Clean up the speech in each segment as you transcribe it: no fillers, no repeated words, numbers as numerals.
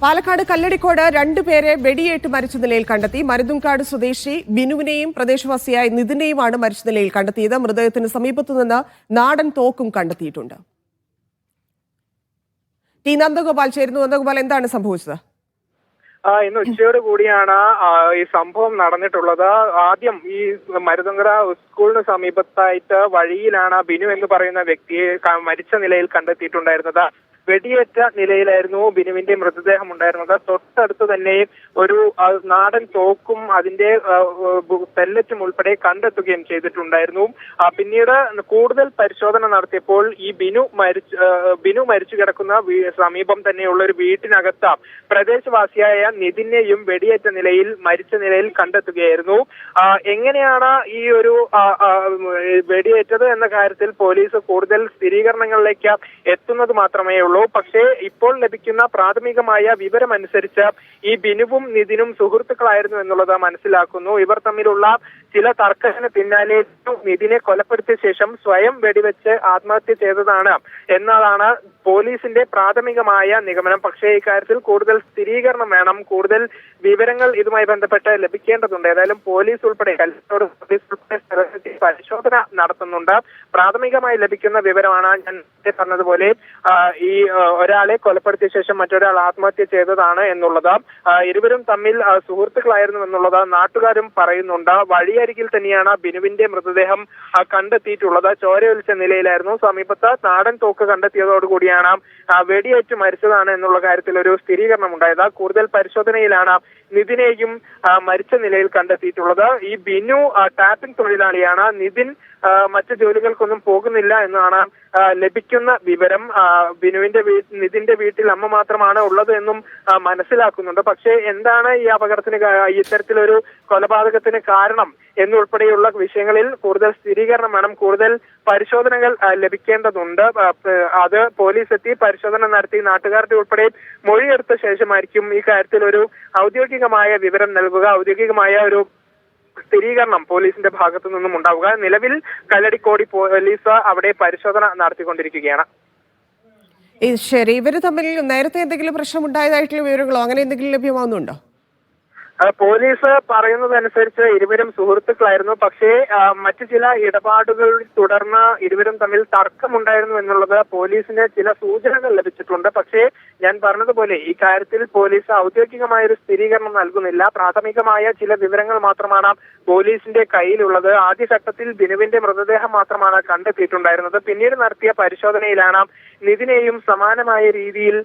പാലക്കാട് കല്ലടിക്കോട് രണ്ടുപേരെ വെടിയേറ്റ് മരിച്ച നിലയിൽ കണ്ടെത്തി. മരുതുംകാട് സ്വദേശി ബിനുവിനെയും പ്രദേശവാസിയായ നിതിനെയുമാണ് മരിച്ച നിലയിൽ കണ്ടെത്തിയത്. മൃതദേഹത്തിന് സമീപത്തുനിന്ന് നാടൻ തോക്കും കണ്ടെത്തിയിട്ടുണ്ട്. ടി നന്ദഗോപാൽ ചേരുന്നു. നന്ദഗോപാൽ, എന്താണ് സംഭവിച്ചത്? ഇന്ന് ഉച്ചയോട് കൂടിയാണ് ഈ സംഭവം നടന്നിട്ടുള്ളത്. ആദ്യം ഈ മരുതങ്കര സ്കൂളിന് സമീപത്തായിട്ട് വഴിയിലാണ് ബിനു എന്ന് പറയുന്ന വ്യക്തിയെ മരിച്ച നിലയിൽ കണ്ടെത്തിയിട്ടുണ്ടായിരുന്നത്. വെടിയേറ്റ നിലയിലായിരുന്നു ബിനുവിന്റെ മൃതദേഹം ഉണ്ടായിരുന്നത്. തൊട്ടടുത്ത് തന്നെ ഒരു നാടൻ തോക്കും അതിന്റെ പെല്ലറ്റും ഉൾപ്പെടെ കണ്ടെത്തുകയും ചെയ്തിട്ടുണ്ടായിരുന്നു. പിന്നീട് കൂടുതൽ പരിശോധന നടത്തിയപ്പോൾ ഈ ബിനു മരിച്ചു കിടക്കുന്ന സമീപം തന്നെയുള്ള ഒരു വീട്ടിനകത്ത് പ്രദേശവാസിയായ നിതിനെയും വെടിയേറ്റ നിലയിൽ മരിച്ച നിലയിൽ കണ്ടെത്തുകയായിരുന്നു. എങ്ങനെയാണ് ഈ ഒരു വെടിയേറ്റത് എന്ന കാര്യത്തിൽ പോലീസ് കൂടുതൽ സ്ഥിരീകരണങ്ങളിലേക്ക് എത്തുന്നത് മാത്രമേ ഉള്ളൂ. പക്ഷേ ഇപ്പോൾ ലഭിക്കുന്ന പ്രാഥമികമായ വിവരമനുസരിച്ച് ഈ ബിനുവും നിതിനും സുഹൃത്തുക്കളായിരുന്നു എന്നുള്ളത് മനസ്സിലാക്കുന്നു. ഇവർ തമ്മിലുള്ള ചില തർക്കത്തിന് പിന്നാലെ നിതിനെ കൊലപ്പെടുത്തിയ ശേഷം സ്വയം വെടിവെച്ച് ആത്മഹത്യ ചെയ്തതാണ് എന്നതാണ് പോലീസിന്റെ പ്രാഥമിക നിഗമനം. പക്ഷേ ഇക്കാര്യത്തിൽ കൂടുതൽ സ്ഥിരീകരണം വേണം, കൂടുതൽ വിവരങ്ങൾ ഇതുമായി ബന്ധപ്പെട്ട് ലഭിക്കേണ്ടതുണ്ട്. ഏതായാലും പോലീസ് ഉൾപ്പെടെ പരിശോധന നടത്തുന്നുണ്ട്. പ്രാഥമികമായി ലഭിക്കുന്ന വിവരമാണ് ഞാൻ പറഞ്ഞതുപോലെ ഈ ഒരാളെ കൊലപ്പെടുത്തിയ ശേഷം മറ്റൊരാൾ ആത്മഹത്യ ചെയ്തതാണ് എന്നുള്ളത്. ഇരുവരും തമ്മിൽ സുഹൃത്തുക്കളായിരുന്നു എന്നുള്ളത് നാട്ടുകാരും പറയുന്നുണ്ട്. വഴിയരികിൽ തന്നെയാണ് ബിനുവിന്റെ മൃതദേഹം കണ്ടെത്തിയിട്ടുള്ളത്. ചോരയൊലിച്ച നിലയിലായിരുന്നു. സമീപത്ത് നാടൻ തോക്ക് കണ്ടെത്തിയതോടുകൂടിയാണ് വെടിയേറ്റ് മരിച്ചതാണ് എന്നുള്ള കാര്യത്തിൽ ഒരു സ്ഥിരീകരണം ഉണ്ടായത്. കൂടുതൽ പരിശോധനയിലാണ് നിതിനെയും മരിച്ച നിലയിൽ കണ്ടെത്തിയിട്ടുള്ളത്. ഈ ബിനു ടാപ്പിംഗ് തൊഴിലാളിയാണ്. നിതിൻ മറ്റു ജോലികൾക്കൊന്നും പോകുന്നില്ല എന്നാണ് ലഭിക്കുന്ന വിവരം. നിതിന്റെ വീട്ടിൽ അമ്മ മാത്രമാണ് ഉള്ളത് എന്നും മനസ്സിലാക്കുന്നുണ്ട്. പക്ഷേ എന്താണ് ഈ അപകടത്തിന് ഇത്തരത്തിലൊരു കൊലപാതകത്തിന് കാരണം എന്നുൾപ്പെടെയുള്ള വിഷയങ്ങളിൽ കൂടുതൽ സ്ഥിരീകരണം വേണം, കൂടുതൽ പരിശോധനകൾ ലഭിക്കേണ്ടതുണ്ട്. അത് പോലീസ് എത്തി പരിശോധന നടത്തി നാട്ടുകാരുടെ ഉൾപ്പെടെ മൊഴിയെടുത്ത ശേഷമായിരിക്കും ഈ കാര്യത്തിൽ ഒരു ഔദ്യോഗികമായ വിവരം നൽകുക, ഔദ്യോഗികമായ ഒരു സ്ഥിരീകരണം പോലീസിന്റെ ഭാഗത്തു നിന്നും ഉണ്ടാവുക. നിലവിൽ കല്ലടിക്കോട് പോലീസ് അവിടെ പരിശോധന നടത്തിക്കൊണ്ടിരിക്കുകയാണ്. ശരി, ഇവര് തമ്മിൽ നേരത്തെ എന്തെങ്കിലും പ്രശ്നം ഉണ്ടായതായിട്ടുള്ള വിവരങ്ങളോ അങ്ങനെ എന്തെങ്കിലും ലഭ്യമാകുന്നുണ്ടോ? പോലീസ് പറയുന്നതനുസരിച്ച് ഇരുവരും സുഹൃത്തുക്കളായിരുന്നു. പക്ഷേ മറ്റു ചില ഇടപാടുകൾ തുടർന്ന് ഇരുവരും തമ്മിൽ തർക്കമുണ്ടായിരുന്നു എന്നുള്ളത് പോലീസിന് ചില സൂചനകൾ ലഭിച്ചിട്ടുണ്ട്. പക്ഷേ ഞാൻ പറഞ്ഞതുപോലെ ഈ കാര്യത്തിൽ പോലീസ് ഔദ്യോഗികമായ ഒരു സ്ഥിരീകരണം നൽകുന്നില്ല. പ്രാഥമികമായ ചില വിവരങ്ങൾ മാത്രമാണ് പോലീസിന്റെ കയ്യിലുള്ളത്. ആദ്യഘട്ടത്തിൽ ബിനുവിന്റെ മൃതദേഹം മാത്രമാണ് കണ്ടെത്തിയിട്ടുണ്ടായിരുന്നത്. പിന്നീട് നടത്തിയ പരിശോധനയിലാണ് നിതിനെയും സമാനമായ രീതിയിൽ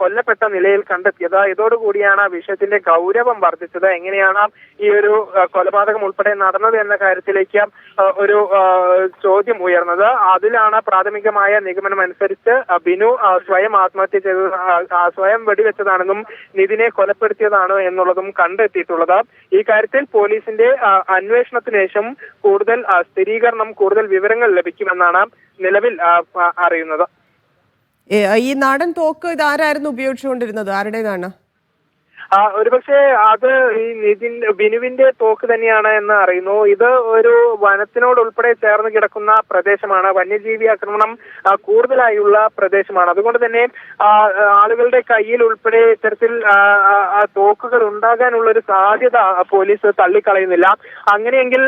കൊല്ലപ്പെട്ട നിലയിൽ കണ്ടെത്തിയത്. ഇതോടുകൂടിയാണ് വിഷയത്തിന്റെ ഗൗരവം വർദ്ധിച്ചത്. എങ്ങനെയാണ് ഈ ഒരു കൊലപാതകം ഉൾപ്പെടെ നടന്നത് എന്ന കാര്യത്തിലേക്ക് ഒരു ചോദ്യം ഉയർന്നത്. അതിലാണ് പ്രാഥമികമായ നിഗമനം അനുസരിച്ച് ബിനു സ്വയം ആത്മഹത്യ ചെയ്തത്, സ്വയം വെടിവെച്ചതാണെന്നും നിതിനെ കൊലപ്പെടുത്തിയതാണ് എന്നുള്ളതും കണ്ടെത്തിയിട്ടുള്ളത്. ഈ കാര്യത്തിൽ പോലീസിന്റെ അന്വേഷണത്തിന് ശേഷം കൂടുതൽ സ്ഥിരീകരണം, കൂടുതൽ വിവരങ്ങൾ ലഭിക്കുമെന്നാണ് നിലവിൽ അറിയുന്നത്. ഈ നാടൻ തോക്ക് ഇത് ആരായിരുന്നു ഉപയോഗിച്ചുകൊണ്ടിരുന്നത്? ആരുടേതാണ്? ഒരുപക്ഷെ അത് ഈ ബിനുവിന്റെ തോക്ക് തന്നെയാണ് എന്ന് അറിയുന്നു. ഇത് ഒരു വനത്തിനോട് ഉൾപ്പെടെ ചേർന്ന് കിടക്കുന്ന പ്രദേശമാണ്. വന്യജീവി ആക്രമണം കൂടുതലായുള്ള പ്രദേശമാണ്. അതുകൊണ്ട് തന്നെ ആളുകളുടെ കയ്യിൽ ഉൾപ്പെടെ ഇത്തരത്തിൽ തോക്കുകൾ ഉണ്ടാകാനുള്ള ഒരു സാധ്യത പോലീസ് തള്ളിക്കളയുന്നില്ല. അങ്ങനെയെങ്കിൽ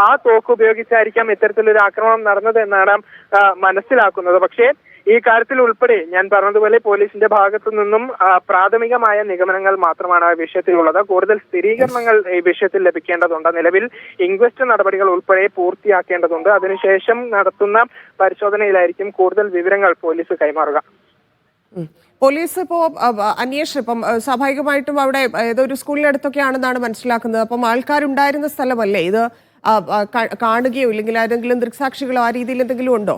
ആ തോക്ക് ഉപയോഗിച്ചായിരിക്കാം ഇത്തരത്തിലൊരു ആക്രമണം നടന്നത് എന്നാണ് മനസ്സിലാക്കുന്നത്. പക്ഷേ ഈ കാര്യത്തിൽ ഉൾപ്പെടെ ഞാൻ പറഞ്ഞതുപോലെ പോലീസിന്റെ ഭാഗത്തു നിന്നും പ്രാഥമികമായ നിഗമനങ്ങൾ മാത്രമാണ് വിഷയത്തിലുള്ളത്. കൂടുതൽ സ്ഥിരീകരണങ്ങൾ ഈ വിഷയത്തിൽ ലഭിക്കേണ്ടതുണ്ട്. നിലവിൽ ഇൻക്വസ്റ്റ് നടപടികൾ ഉൾപ്പെടെ പൂർത്തിയാക്കേണ്ടതുണ്ട്. അതിനുശേഷം നടത്തുന്ന പരിശോധനയിലായിരിക്കും കൂടുതൽ വിവരങ്ങൾ പോലീസ് കൈമാറുക. പോലീസ് ഇപ്പോ അന്വേഷണം ഇപ്പം സ്വാഭാവികമായിട്ടും അവിടെ ഏതൊരു സ്കൂളിനടുത്തൊക്കെയാണെന്നാണ് മനസ്സിലാക്കുന്നത്. അപ്പം ആൾക്കാരുണ്ടായിരുന്ന സ്ഥലമല്ലേ ഇത്? കാണുകയോ ഇല്ലെങ്കിൽ ആരെങ്കിലും ദൃക്സാക്ഷികളോ ആ രീതിയിൽ എന്തെങ്കിലും ഉണ്ടോ?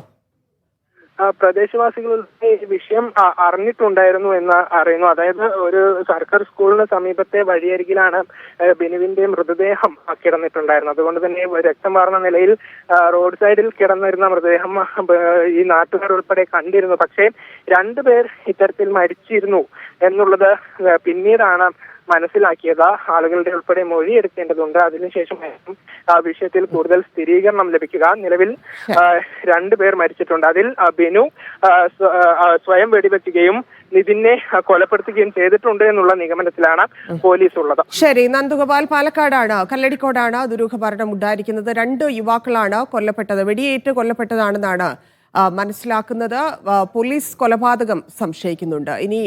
പ്രദേശവാസികളുടെ വിഷയം അറിഞ്ഞിട്ടുണ്ടായിരുന്നു എന്ന് അറിയുന്നു. അതായത് ഒരു സർക്കാർ സ്കൂളിന് സമീപത്തെ വഴിയരികിലാണ് ബിനുവിന്റെ മൃതദേഹം കിടന്നിട്ടുണ്ടായിരുന്നത്. അതുകൊണ്ട് തന്നെ രക്തം വാർന്ന നിലയിൽ റോഡ് സൈഡിൽ കിടന്നിരുന്ന മൃതദേഹം ഈ നാട്ടുകാർ ഉൾപ്പെടെ കണ്ടിരുന്നു. പക്ഷേ രണ്ടുപേർ ഇത്തരത്തിൽ മരിച്ചിരുന്നു എന്നുള്ളത് പിന്നീടാണ് മനസ്സിലാക്കിയത്. ആളുകളുടെ ഉൾപ്പെടെ മൊഴി എടുക്കേണ്ടതുണ്ട്. അതിനുശേഷം വിഷയത്തിൽ കൂടുതൽ സ്ഥിരീകരണം ലഭിക്കുക. നിലവിൽ 2 പേർ മരിച്ചിട്ടുണ്ട്. അതിൽ ബിനു സ്വയം വെടിവെക്കുകയും നിതിനെ കൊലപ്പെടുത്തുകയും ചെയ്തിട്ടുണ്ട് എന്നുള്ള നിഗമനത്തിലാണ് പോലീസ് ഉള്ളത്. ശരി, നന്ദഗോപാൽ, പാലക്കാടാണ്, കല്ലടിക്കോടാണ് ദുരൂഹ മരണം ഉണ്ടായിരിക്കുന്നത്. 2 യുവാക്കളാണ് കൊല്ലപ്പെട്ടത്, വെടിയേറ്റ് കൊല്ലപ്പെട്ടതാണെന്നാണ് മനസ്സിലാക്കുന്നത്. പോലീസ് കൊലപാതകം സംശയിക്കുന്നുണ്ട്. ഇനി